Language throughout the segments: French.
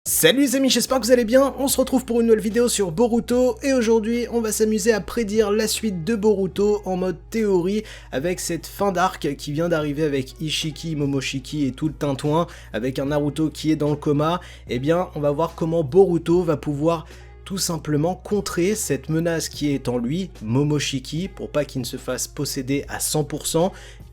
Salut les amis, j'espère que vous allez bien, on se retrouve pour une nouvelle vidéo sur Boruto et aujourd'hui on va s'amuser à prédire la suite de Boruto en mode théorie avec cette fin d'arc qui vient d'arriver avec Ishiki, Momoshiki et tout le tintouin, avec un Naruto qui est dans le coma. Eh bien on va voir comment Boruto va pouvoir tout simplement contrer cette menace qui est en lui, Momoshiki, pour pas qu'il ne se fasse posséder à 100%.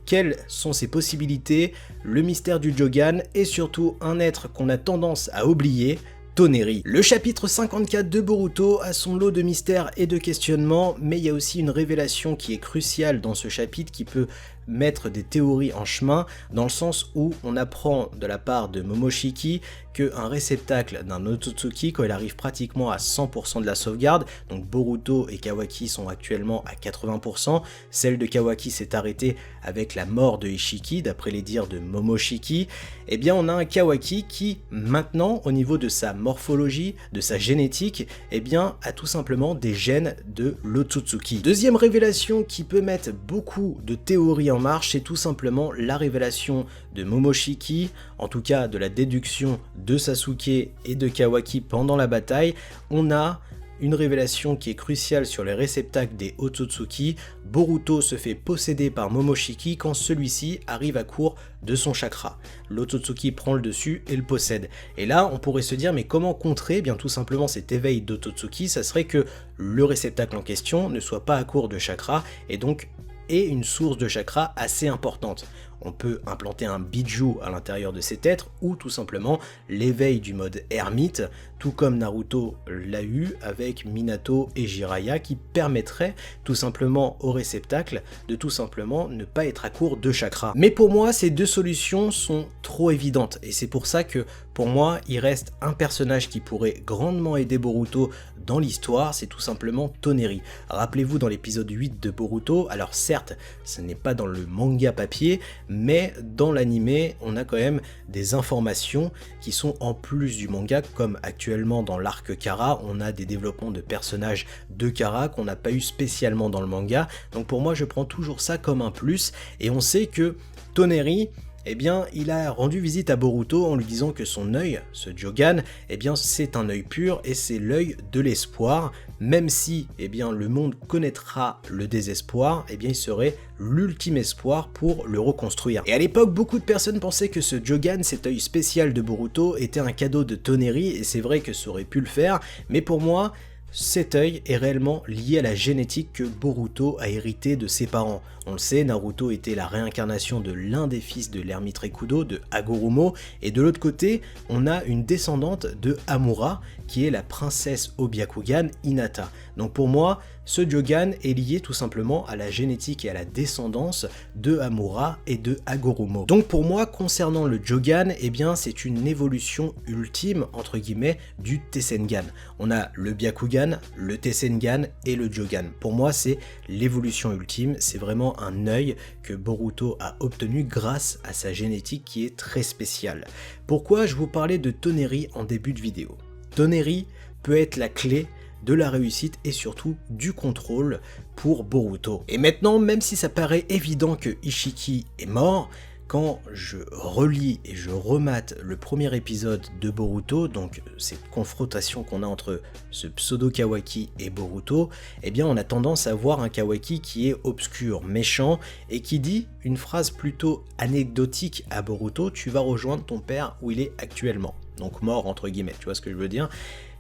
Quelles sont ses possibilités, le mystère du Jogan et surtout un être qu'on a tendance à oublier, Toneri. Le chapitre 54 de Boruto a son lot de mystères et de questionnements, mais il y a aussi une révélation qui est cruciale dans ce chapitre qui peut mettre des théories en chemin, dans le sens où on apprend de la part de Momoshiki qu'un réceptacle d'un Otsutsuki, quand il arrive pratiquement à 100% de la sauvegarde, donc Boruto et Kawaki sont actuellement à 80%, celle de Kawaki s'est arrêtée avec la mort de Ishiki, d'après les dires de Momoshiki, eh bien on a un Kawaki qui, maintenant, au niveau de sa morphologie, de sa génétique, eh bien a tout simplement des gènes de l'Otsutsuki. Deuxième révélation qui peut mettre beaucoup de théories en marche, c'est tout simplement la révélation de Momoshiki, en tout cas de la déduction de Sasuke et de Kawaki pendant la bataille. On a une révélation qui est cruciale sur les réceptacles des Otsutsuki. Boruto se fait posséder par Momoshiki quand celui-ci arrive à court de son chakra. L'Otsutsuki prend le dessus et le possède. Et là, on pourrait se dire, mais comment contrer bien tout simplement cet éveil d'Otsutsuki? Ça serait que le réceptacle en question ne soit pas à court de chakra et donc ait une source de chakra assez importante. On peut implanter un bijou à l'intérieur de cet être ou tout simplement l'éveil du mode ermite, tout comme Naruto l'a eu avec Minato et Jiraiya, qui permettrait tout simplement au réceptacle de tout simplement ne pas être à court de chakra. Mais pour moi, ces deux solutions sont trop évidentes et c'est pour ça que pour moi, il reste un personnage qui pourrait grandement aider Boruto dans l'histoire, c'est tout simplement Toneri. Rappelez-vous dans l'épisode 8 de Boruto, alors certes, ce n'est pas dans le manga papier, mais dans l'animé, on a quand même des informations qui sont en plus du manga, comme actuellement dans l'arc Kara, on a des développements de personnages de Kara qu'on n'a pas eu spécialement dans le manga, donc pour moi je prends toujours ça comme un plus, et on sait que Toneri, eh bien, il a rendu visite à Boruto en lui disant que son œil, ce Jogan, eh bien, c'est un œil pur et c'est l'œil de l'espoir. Même si, eh bien, le monde connaîtra le désespoir, eh bien, il serait l'ultime espoir pour le reconstruire. Et à l'époque, beaucoup de personnes pensaient que ce Jogan, cet œil spécial de Boruto, était un cadeau de Toneri, et c'est vrai que ça aurait pu le faire, mais pour moi, cet œil est réellement lié à la génétique que Boruto a hérité de ses parents. On le sait, Naruto était la réincarnation de l'un des fils de l'ermite Rikudo, de Hagoromo, et de l'autre côté, on a une descendante de Hamura, qui est la princesse Obyakugan Hinata. Donc pour moi, ce Jogan est lié tout simplement à la génétique et à la descendance de Hamura et de Hagoromo. Donc pour moi, concernant le Jogan, eh bien c'est une évolution ultime, entre guillemets, du Tessengan. On a le Byakugan, le Tessengan et le Jogan. Pour moi, c'est l'évolution ultime, c'est vraiment un œil que Boruto a obtenu grâce à sa génétique qui est très spéciale. Pourquoi je vous parlais de Toneri en début de vidéo? Toneri peut être la clé de la réussite et surtout du contrôle pour Boruto. Et maintenant, même si ça paraît évident que Ishiki est mort, quand je relis et je remate le premier épisode de Boruto, donc cette confrontation qu'on a entre ce pseudo Kawaki et Boruto, eh bien on a tendance à voir un Kawaki qui est obscur, méchant, et qui dit une phrase plutôt anecdotique à Boruto: tu vas rejoindre ton père où il est actuellement. Donc mort entre guillemets, tu vois ce que je veux dire,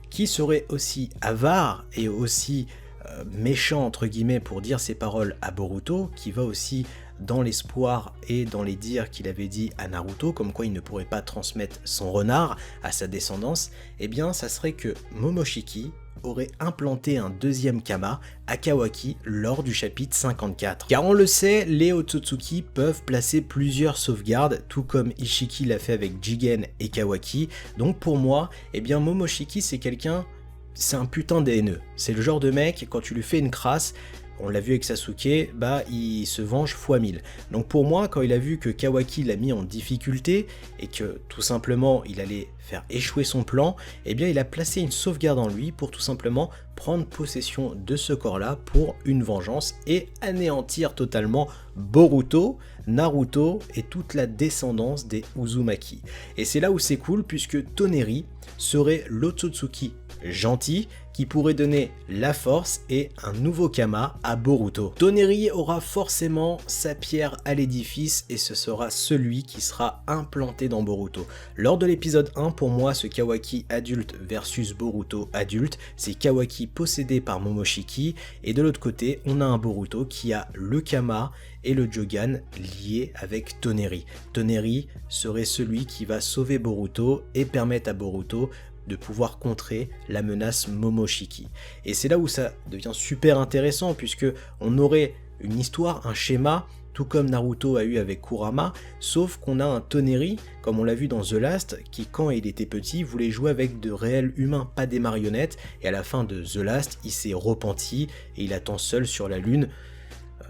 qui serait aussi avare et aussi méchant entre guillemets pour dire ces paroles à Boruto, qui va aussi dans l'espoir et dans les dires qu'il avait dit à Naruto, comme quoi il ne pourrait pas transmettre son renard à sa descendance, eh bien ça serait que Momoshiki aurait implanté un deuxième Kama à Kawaki lors du chapitre 54. Car on le sait, les Otsutsuki peuvent placer plusieurs sauvegardes, tout comme Ishiki l'a fait avec Jigen et Kawaki, donc pour moi, eh bien Momoshiki c'est quelqu'un, c'est un putain d'haineux. C'est le genre de mec, quand tu lui fais une crasse, on l'a vu avec Sasuke, bah il se venge fois 1000. Donc pour moi, quand il a vu que Kawaki l'a mis en difficulté et que tout simplement il allait faire échouer son plan, eh bien il a placé une sauvegarde en lui pour tout simplement prendre possession de ce corps-là pour une vengeance et anéantir totalement Boruto, Naruto et toute la descendance des Uzumaki. Et c'est là où c'est cool puisque Toneri serait l'Otsutsuki gentil qui pourrait donner la force et un nouveau Kama à Boruto. Toneri aura forcément sa pierre à l'édifice et ce sera celui qui sera implanté dans Boruto. Lors de l'épisode 1, pour moi, ce Kawaki adulte versus Boruto adulte, c'est Kawaki possédé par Momoshiki et de l'autre côté, on a un Boruto qui a le Kama et le Jogan liés avec Toneri. Toneri serait celui qui va sauver Boruto et permettre à Boruto de pouvoir contrer la menace Momoshiki. Et c'est là où ça devient super intéressant puisque on aurait une histoire, un schéma, tout comme Naruto a eu avec Kurama, sauf qu'on a un Toneri, comme on l'a vu dans The Last, qui quand il était petit voulait jouer avec de réels humains, pas des marionnettes, et à la fin de The Last, il s'est repenti et il attend seul sur la lune.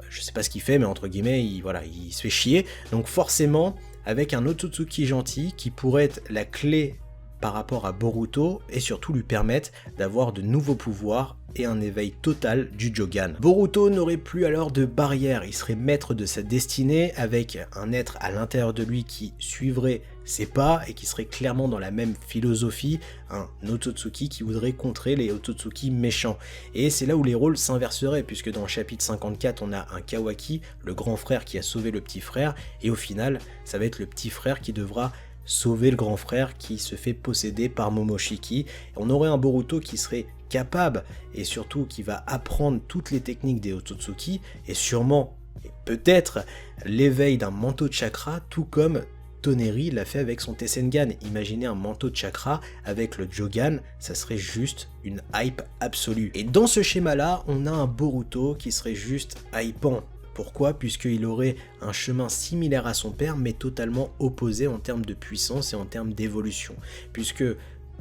Je sais pas ce qu'il fait, mais entre guillemets, il se fait chier. Donc forcément, avec un Otsutsuki gentil qui pourrait être la clé par rapport à Boruto et surtout lui permettre d'avoir de nouveaux pouvoirs et un éveil total du Jogan. Boruto n'aurait plus alors de barrière, il serait maître de sa destinée avec un être à l'intérieur de lui qui suivrait ses pas et qui serait clairement dans la même philosophie, un Otsutsuki qui voudrait contrer les Otsutsuki méchants. Et c'est là où les rôles s'inverseraient puisque dans le chapitre 54 on a un Kawaki, le grand frère qui a sauvé le petit frère et au final ça va être le petit frère qui devra sauver le grand frère qui se fait posséder par Momoshiki. On aurait un Boruto qui serait capable et surtout qui va apprendre toutes les techniques des Otsutsuki et sûrement et peut-être l'éveil d'un manteau de chakra tout comme Toneri l'a fait avec son Tessengan. Imaginez un manteau de chakra avec le Jogan, ça serait juste une hype absolue. Et dans ce schéma là on a un Boruto qui serait juste hypant. Pourquoi ? Puisqu'il aurait un chemin similaire à son père, mais totalement opposé en termes de puissance et en termes d'évolution. Puisque,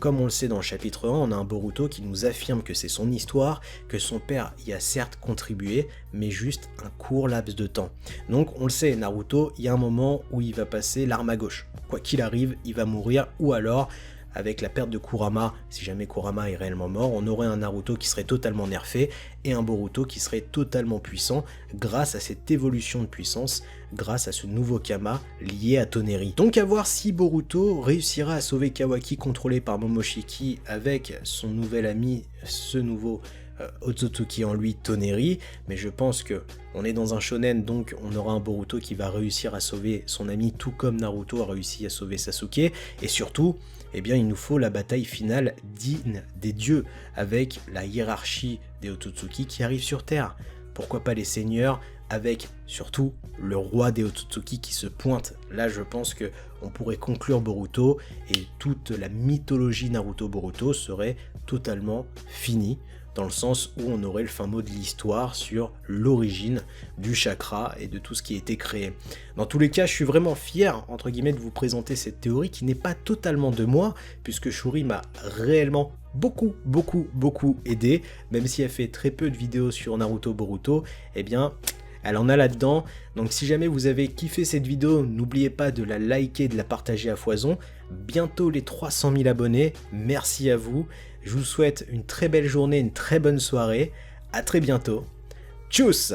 comme on le sait dans le chapitre 1, on a un Boruto qui nous affirme que c'est son histoire, que son père y a certes contribué, mais juste un court laps de temps. Donc on le sait, Naruto, il y a un moment où il va passer l'arme à gauche. Quoi qu'il arrive, il va mourir, ou alors avec la perte de Kurama, si jamais Kurama est réellement mort, on aurait un Naruto qui serait totalement nerfé et un Boruto qui serait totalement puissant grâce à cette évolution de puissance, grâce à ce nouveau Kama lié à Toneri. Donc à voir si Boruto réussira à sauver Kawaki contrôlé par Momoshiki avec son nouvel ami, ce nouveau Otsutsuki en lui, Toneri, mais je pense que on est dans un shonen, donc on aura un Boruto qui va réussir à sauver son ami tout comme Naruto a réussi à sauver Sasuke, et surtout, eh bien il nous faut la bataille finale digne des dieux, avec la hiérarchie des Otsutsuki qui arrive sur Terre. Pourquoi pas les seigneurs, avec surtout le roi des Otsutsuki qui se pointe. Là je pense que on pourrait conclure Boruto, et toute la mythologie Naruto-Boruto serait totalement finie, dans le sens où on aurait le fin mot de l'histoire sur l'origine du chakra et de tout ce qui a été créé. Dans tous les cas, je suis vraiment fier, entre guillemets, de vous présenter cette théorie qui n'est pas totalement de moi, puisque Shuri m'a réellement beaucoup aidé, même si elle fait très peu de vidéos sur Naruto Boruto, eh bien, elle en a là-dedans. Donc si jamais vous avez kiffé cette vidéo, n'oubliez pas de la liker, de la partager à foison. Bientôt les 300 000 abonnés, merci à vous. Je vous souhaite une très belle journée, une très bonne soirée. À très bientôt. Tchuss!